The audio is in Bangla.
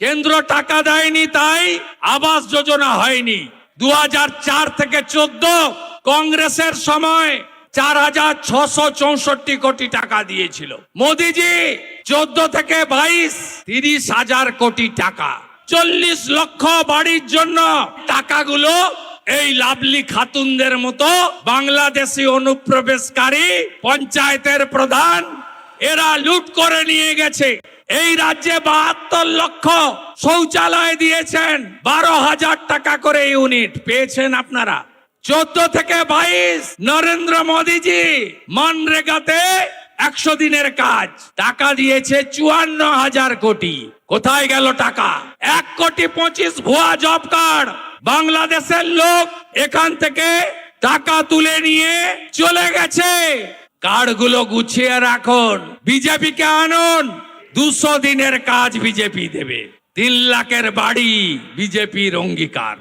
কেন্দ্র টাকা দেয়নি, তাই আবাস যোজনা হয়নি। 2004 থেকে 14 কংগ্রেসের সময় 4,664 কোটি টাকা দিয়েছিল। মোদিজি 14 থেকে 22 30,000 কোটি টাকা, 40 লক্ষ বাড়ির জন্য টাকাগুলো এই লাভলি খাতুনদের মতো বাংলাদেশি অনুপ্রবেশকারী পঞ্চায়েতের প্রধান এরা লুট করে নিয়ে গেছে। এই রাজ্যে 72 লক্ষ শৌচালয় দিয়েছেন, 12,000 টাকা করে ইউনিট পেয়েছেন আপনারা। 14 থেকে 22 নরেন্দ্র মোদীজি মনরেগাতে 100 দিনের কাজ টাকা দিয়েছে 54,000 কোটি। কোথায় গেল টাকা? 1,25,00,000 ভুয়া জব কার্ড। বাংলাদেশের লোক এখান থেকে টাকা তুলে নিয়ে চলে গেছে। কার্ডগুলো গুছিয়ে রাখুন, বিজেপিকে আনুন। 200 দিনের কাজ বিজেপি দেবে, 3 লাখের বাড়ি বিজেপির অঙ্গীকার।